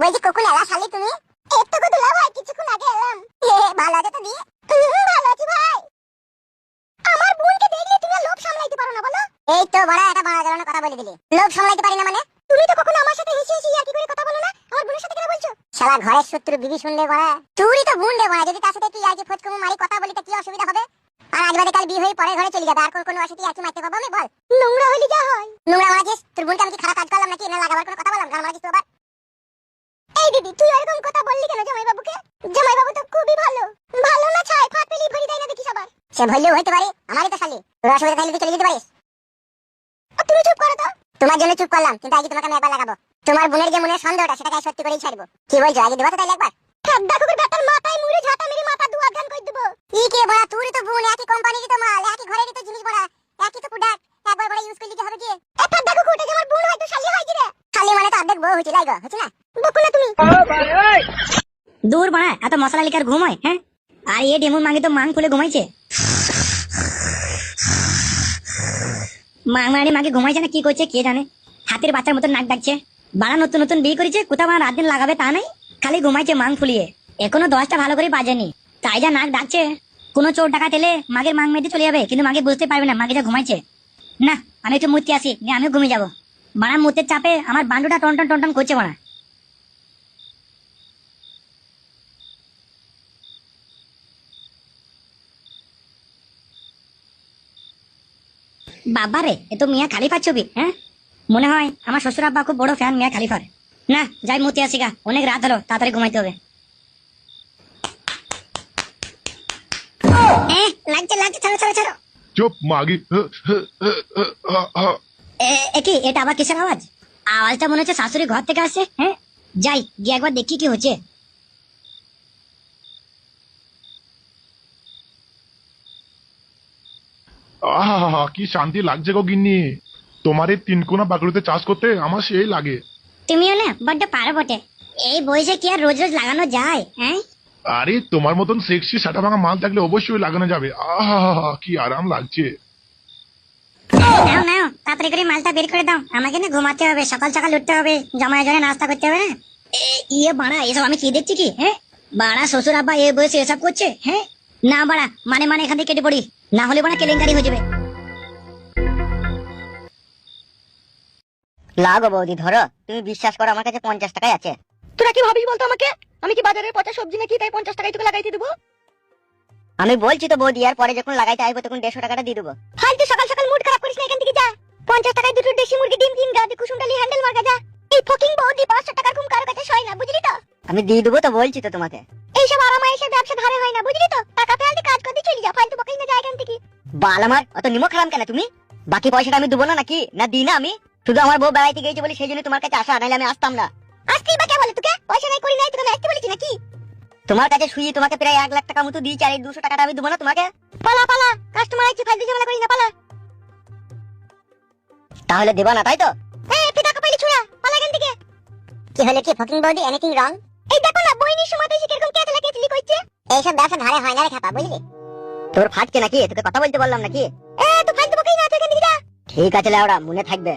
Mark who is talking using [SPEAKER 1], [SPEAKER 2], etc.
[SPEAKER 1] বলছি কখন এলা শালি তুমি? একটু কত লাভ হয়, কিছুক্ষণ আগে এলাম। ভালো আছে তো দি? ভালো আছি ভাই। আমার বোনকে দেখলে তুমি লোভ সামলাইতে পারো না বলো? এই তো বড় একটা বড় ধরনের কথা বলে দিলি। লোভ সামলাইতে পারি না মানে? তুমি তো কখনো আমার সাথে হেসে হেসে ইয়ার্কি করে কথা বলো না, আমার বোনের সাথে কেন বলছো? শালা ঘরের শত্রু বিবি শুনলে বড়, তুই তো বোন রে বড়, যদি তার সাথে তুই ইয়ার্কি ফটকমু মারি কথা বলি তো কি অসুবিধা হবে? আর আজ বাদে কাল বিয়ে হয়ে পরে ঘরে চলে যাবে, আর কোনো অসুবিধা ইয়ার্কি মারতে পারবো আমি বল? নোংরা হইলি যা হয়। নোংরা মারাছিস? তোর বোনকে আমি কি খারাপ কাজ করলাম নাকি? না লাগাবার কোনো কথা বললাম? গান মারাছিস তো আবার? এই দিদি তুই এরকম কথা বললি কেন জামাই বাবুকে? জামাই বাবু তো খুবই ভালো। ভালো না ছাই ফাট পেলি ভরি দেয় না দেখি সবার। সে ভরলেও হইতে পারে, আমারই তো শালি। তোর অসুবিধা থাকলে তুই চলে যেতে পারিস। তুমি চুপ করো তো। তোমার জন্য চুপ করলাম, কিন্তু আজকে তোমাকে আমি একবার লাগাবো। তোমার বোনের যে মনের সন্দেহটা সেটাকে সত্যি করেই ছাড়বো। কি বলছো, আজকে দেবো তো তাইলে একবার? দেখো বেটার মাথায় মুড়ে ঝাঁটা মেরে মাথা দু আধখান কই দেবো। ই কে বড়া, তুই তো বোন, একই কোম্পানিরই তো মাল, একই ঘরেরই তো জিনিস বড়া, একই তো প্রোডাক্ট, একবার বড় ইউজ করলি কি হবে কি? এটা দেখো কোটা যে আমার বোন হয়তো শালি হয় কি রে? শালি মানে তো অর্ধেক বউ হইছে লাইগো, হচ্ছে না? বকো না তুমি।
[SPEAKER 2] দূর বাড়া, এত মশলা লিকার ঘুম হয়? হ্যাঁ, আর এ ডেমুর মাগে তো মাং খুলে ঘুমাইছে। মাংমারানি মাকে ঘুমাইছে না কি করছে কে জানে। হাতের বাচ্চার মতন নাক ডাকছে। বাড়া নতুন নতুন বিয়ে করেছে, কোথাও বাড়া রাত দিন লাগাবে তা নাই, খালি ঘুমাইছে মাং ফুলিয়ে। এখনো 10টা ভালো করে বাজেনি, তাই যা নাক ডাকছে। কোনো চোর ডাকাত এলে মাগের মাং মেরে চলে যাবে, কিন্তু মাগে বুঝতে পারবে না মাগে যা ঘুমাইছে। না, আমি একটু মূর্তি আসি, নিয়ে আমিও ঘুমিয়ে যাবো। বাড়া মুতের চাপে আমার বান্ডুটা টন টন করছে বাড়া। বাবারে, এ তো মিয়া খালিফার ছবি। হ্যাঁ, মনে হয় আমার শ্বশুর আব্বা খুব বড় ফ্যান মিয়া খালিফার। না যাই মতি আসি গা, অনেক রাত হলো, তাড়াতাড়ি ঘুমাইতে হবে। লাগছে লাগছে, ছাড়ো ছাড়ো ছাড়ো।
[SPEAKER 3] চুপ মাগি।
[SPEAKER 2] কি এটা আবার কিসের আওয়াজ? আওয়াজটা মনে হচ্ছে শাশুড়ি ঘর থেকে আসছে। হ্যাঁ, যাই গিয়ে একবার দেখি কি হচ্ছে।
[SPEAKER 3] আহা কি শান্তি লাগছে গো গিন্নি, তোমার এই তিনকোনা বাকড়িতে চাষ করতে আমার সেই লাগে।
[SPEAKER 2] তুমিও না বড্ড পারো বটে, এই বয়সে কি আর রোজ রোজ লাগানো যায়? হ্যাঁ,
[SPEAKER 3] আরে তোমার মতন সেক্সি সাটা ভাঙা মাল থাকলে অবশ্যই লাগানো যাবে। আহা কি আরাম লাগছে।
[SPEAKER 2] নাও নাও, তাড়াতাড়ি করে মালটা বের করে দাও, আমাকে না ঘুমাতে হবে, সকাল সকাল উঠতে হবে, জমায় জনে নাস্তা করতে হবে। ইয়ে বাড়া, এসব আমি কি দেখছি কি? হ্যাঁ, বাড়া শ্বশুর আব্বা এ বয়সে এসব করছে? হ্যাঁ না বাড়া, মানে মানে এখান থেকে কেটে পড়ি, না হলে বাড়া কেলেঙ্কারি হয়ে যাবে।
[SPEAKER 4] লাগো বৌদি ধরো, তুমি বিশ্বাস করো আমার কাছে 50 টাকাই আছে।
[SPEAKER 5] তোরা কি ভাবিস বলতো আমাকে? আমি কি বাজারের পচা সবজি নাকি, তাই 50 টাকায় তোকে লাগাইতে দেবো?
[SPEAKER 4] আমি বলছি তো বৌদি, আর পরে যখন লাগাইতে আসবো তখন 150 টাকাটা দিয়ে দেবো।
[SPEAKER 5] ফালতু সকাল সকাল মুড খারাপ করিস না, এখান থেকে যা। 50 টাকায় দুটো দেশি মুরগি ডিম কিন গা, কুসুম ডালি হ্যান্ডেল মার্কা যা। এই ফকিং বৌদি 500 টাকার ঘুম কারো কাছে সয় না, বুঝলি তো?
[SPEAKER 4] আমি দিয়ে দেবো তো, বলছি তো তোমাকে।
[SPEAKER 5] এইসব আরামায়েশের ব্যবসা ধারে হয় না, বুঝলি তো? টাকা পেলে কাজ করতে চলে যা, ফালতু বকিস না, যা এখান থেকে।
[SPEAKER 4] বাল আমার অত নিমক খারাম কেন তুমি? বাকি পয়সাটা আমি দেবো না নাকি? না দিই না আমি? শুধু আমার বউ বেড়াইতে গেছে বলে সেই জন্য তোমার কাছে আসা, নাহলে আমি আসতাম না।
[SPEAKER 5] আসতেই বা কে বলে তোকে? পয়সা নাই করি নাই, তোকে আমি আসতে বলেছি নাকি?
[SPEAKER 4] তোমার কাছে শুয়ে তোমাকে প্রায় 1 লাখ টাকা মতো দিয়েছি, আর এই 200 টাকাটা আমি দেবো না তোমাকে?
[SPEAKER 5] পালা পালা, কাস্টমার আছে, ফালতু ঝামেলা করিস না, পালা।
[SPEAKER 4] তাহলে দেবা না তাই তো?
[SPEAKER 5] এই একটু টাকা পাইলি ছুড়া, পালা এখান থেকে।
[SPEAKER 1] কি হলো কি ফকিং বৌদি, এনিথিং রং?
[SPEAKER 5] এই দেখো না বইনির সময় তো এসে কিরকম কেটে কেটলি করছে।
[SPEAKER 1] এইসব ব্যবসা ধারে হয় না রে খাপা, বুঝলি?
[SPEAKER 4] তোর ফাটছে নাকি? তোকে কথা বলতে বললাম নাকি?
[SPEAKER 5] তো ফালতু বকিস না, তুই এখান থেকে যা।
[SPEAKER 4] ঠিক আছে লেওড়া, মনে থাকবে।